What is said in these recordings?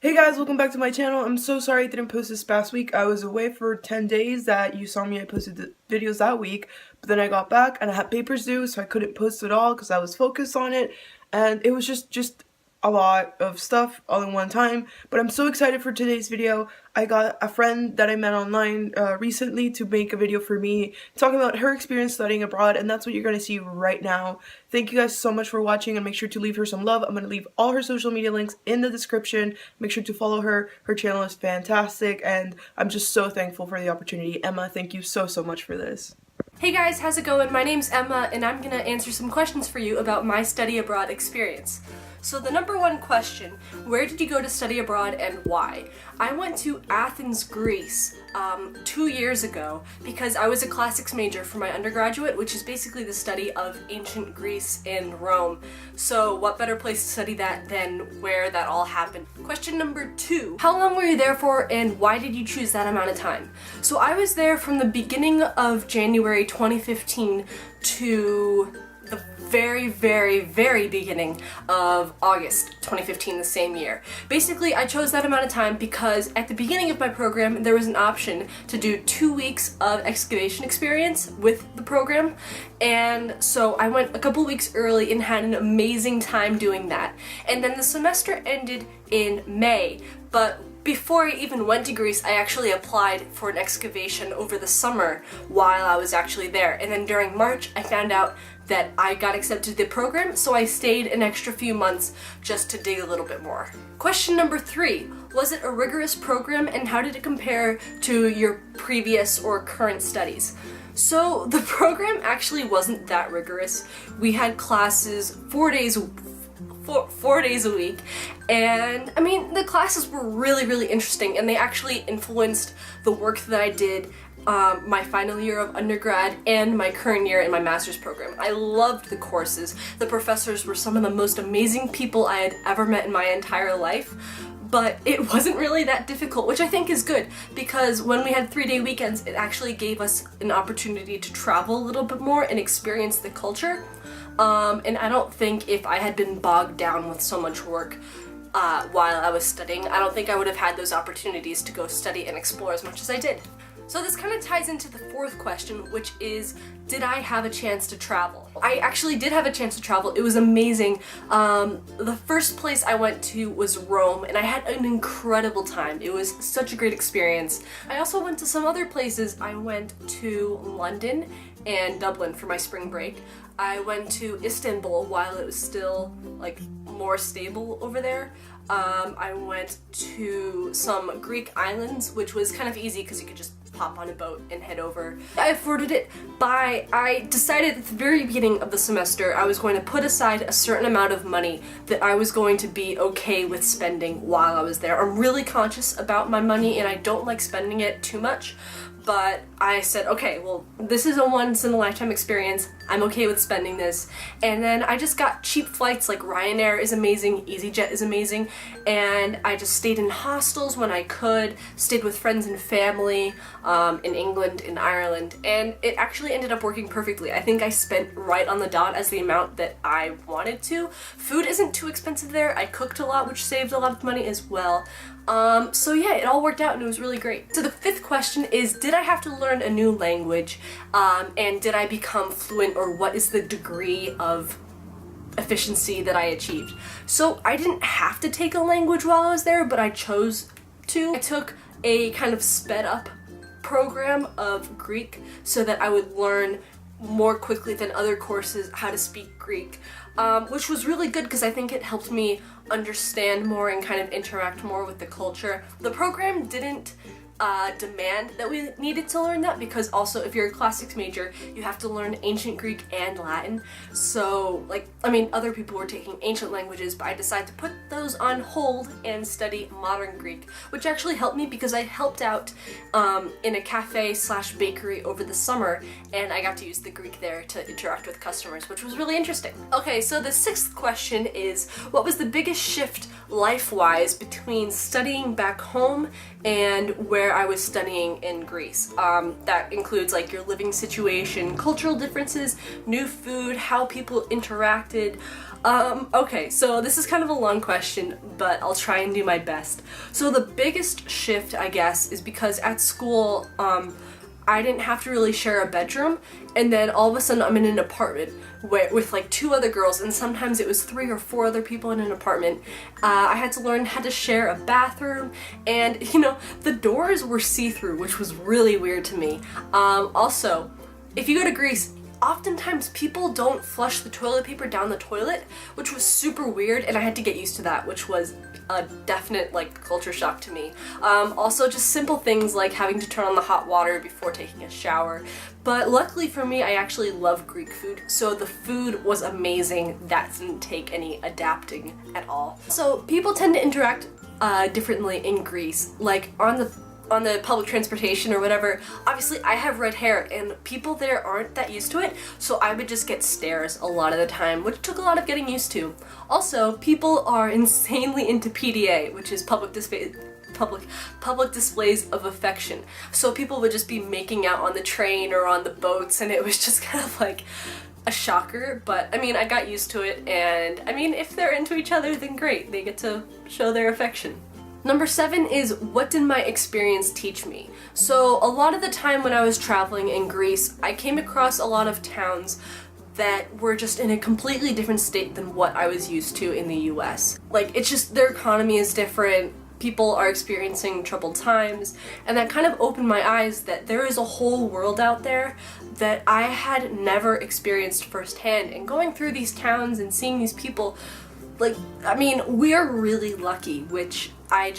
Hey guys, welcome back to my channel. I'm so sorry I didn't post this past week. I was away for 10 days that you saw me. I posted the videos that week, but then I got back and I had papers due, so I couldn't post it all because I was focused on it, and it was just a lot of stuff all in one time. But I'm so excited for today's video. I got a friend that I met online recently to make a video for me talking about her experience studying abroad, and that's what you're going to see right now. Thank you guys so much for watching, and make sure to leave her some love. I'm going to leave all her social media links in the description. Make sure to follow her. Her channel is fantastic, and I'm just so thankful for the opportunity. Emma, thank you so much for this. Hey guys, how's it going? My name's Emma, and I'm gonna answer some questions for you about my study abroad experience. So the number one question, where did you go to study abroad and why? I went to Athens, Greece 2 years ago because I was a classics major for my undergraduate, which is basically the study of ancient Greece and Rome. So what better place to study that than where that all happened? Question number two, how long were you there for and why did you choose that amount of time? So I was there from the beginning of January 2015 to the very beginning of August 2015, the same year. Basically, I chose that amount of time because at the beginning of my program there was an option to do 2 weeks of excavation experience with the program, and so I went a couple weeks early and had an amazing time doing that. And then the semester ended in May, but before I even went to Greece, I actually applied for an excavation over the summer while I was actually there. And then during March, I found out that I got accepted to the program, so I stayed an extra few months just to dig a little bit more. Question number three, was it a rigorous program and how did it compare to your previous or current studies? So the program actually wasn't that rigorous. We had classes 4 days a week, and I mean, the classes were really interesting, and they actually influenced the work that I did my final year of undergrad and my current year in my master's program. I loved the courses. The professors were some of the most amazing people I had ever met in my entire life, but it wasn't really that difficult, which I think is good, because when we had 3-day weekends, it actually gave us an opportunity to travel a little bit more and experience the culture. And I don't think if I had been bogged down with so much work while I was studying, I don't think I would have had those opportunities to go study and explore as much as I did. So this kind of ties into the fourth question, which is, did I have a chance to travel? I actually did have a chance to travel. It was amazing. The first place I went to was Rome, and I had an incredible time. It was such a great experience. I also went to some other places. I went to London and Dublin for my spring break. I went to Istanbul while it was still like more stable over there. I went to some Greek islands, which was kind of easy because you could just pop on a boat and head over. I afforded it I decided at the very beginning of the semester I was going to put aside a certain amount of money that I was going to be okay with spending while I was there. I'm really conscious about my money and I don't like spending it too much, but I said, okay, well, this is a once-in-a-lifetime experience. I'm okay with spending this. And then I just got cheap flights, like Ryanair is amazing, EasyJet is amazing, and I just stayed in hostels when I could, stayed with friends and family in England, in Ireland, and it actually ended up working perfectly. I think I spent right on the dot as the amount that I wanted to. Food isn't too expensive there. I cooked a lot, which saved a lot of money as well. So yeah, it all worked out and it was really great. So the fifth question is, did I have to learn a new language, and did I become fluent, or what is the degree of efficiency that I achieved? So I didn't have to take a language while I was there, but I chose to. I took a kind of sped up program of Greek so that I would learn more quickly than other courses how to speak Greek, which was really good because I think it helped me understand more and kind of interact more with the culture. The program didn't demand that we needed to learn that, because also if you're a classics major you have to learn ancient Greek and Latin. So like, I mean, other people were taking ancient languages, but I decided to put those on hold and study modern Greek, which actually helped me because I helped out in a cafe/bakery over the summer, and I got to use the Greek there to interact with customers, which was really interesting. Okay, so the sixth question is, what was the biggest shift life-wise between studying back home and where where I was studying in Greece. That includes like your living situation, cultural differences, new food, how people interacted. Okay, so this is kind of a long question, but I'll try and do my best. So the biggest shift, I guess, is because at school, I didn't have to really share a bedroom, and then all of a sudden I'm in an apartment with like 2 other girls, and sometimes it was 3 or 4 other people in an apartment. I had to learn how to share a bathroom, and you know, the doors were see-through, which was really weird to me. Also, if you go to Greece, oftentimes people don't flush the toilet paper down the toilet, which was super weird, and I had to get used to that, which was a definite like culture shock to me. Also just simple things like having to turn on the hot water before taking a shower. But luckily for me, I actually love Greek food, so the food was amazing. That didn't take any adapting at all. So people tend to interact differently in Greece, like on the public transportation or whatever. Obviously I have red hair and people there aren't that used to it, so I would just get stares a lot of the time, which took a lot of getting used to. Also, people are insanely into PDA, which is public displays of affection. So people would just be making out on the train or on the boats, and it was just kind of like a shocker, but I mean, I got used to it, and I mean, if they're into each other, then great, they get to show their affection. Number 7 is, what did my experience teach me? So a lot of the time when I was traveling in Greece, I came across a lot of towns that were just in a completely different state than what I was used to in the US. Like, it's just, their economy is different, people are experiencing troubled times, and that kind of opened my eyes that there is a whole world out there that I had never experienced firsthand. And going through these towns and seeing these people, like, I mean, we are really lucky, which I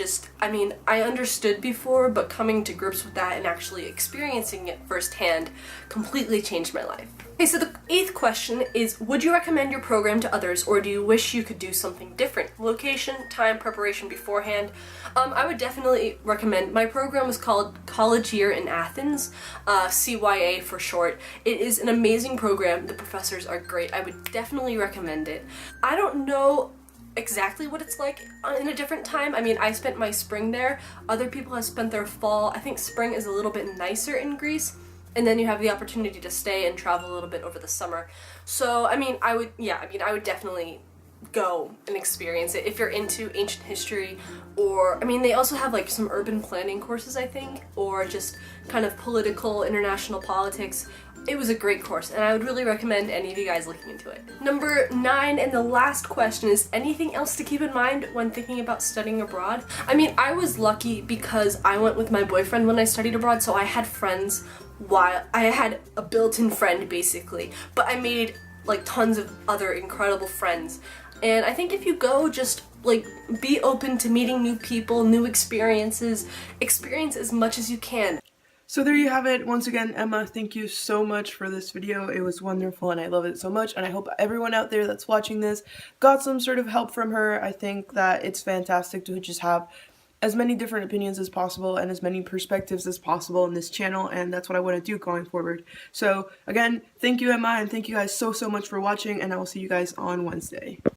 understood before, but coming to grips with that and actually experiencing it firsthand completely changed my life. Okay, so the 8th question is, would you recommend your program to others, or do you wish you could do something different? Location, time, preparation beforehand. I would definitely recommend. My program was called College Year in Athens, CYA for short. It is an amazing program. The professors are great. I would definitely recommend it. I don't know exactly what it's like in a different time. I mean, I spent my spring there. Other people have spent their fall. I think spring is a little bit nicer in Greece, and then you have the opportunity to stay and travel a little bit over the summer. So, I mean, I would definitely go and experience it if you're into ancient history, or, I mean, they also have like some urban planning courses, I think, or just kind of political, international politics. It was a great course, and I would really recommend any of you guys looking into it. Number 9 and the last question is, anything else to keep in mind when thinking about studying abroad? I mean, I was lucky because I went with my boyfriend when I studied abroad, so I had friends while I had a built-in friend basically, but I made like tons of other incredible friends. And I think if you go, just like be open to meeting new people, new experiences, experience as much as you can. So there you have it. Once again, Emma, thank you so much for this video. It was wonderful and I love it so much, and I hope everyone out there that's watching this got some sort of help from her. I think that it's fantastic to just have as many different opinions as possible and as many perspectives as possible in this channel, and that's what I want to do going forward. So again, thank you, Emma, and thank you guys so much for watching, and I will see you guys on Wednesday.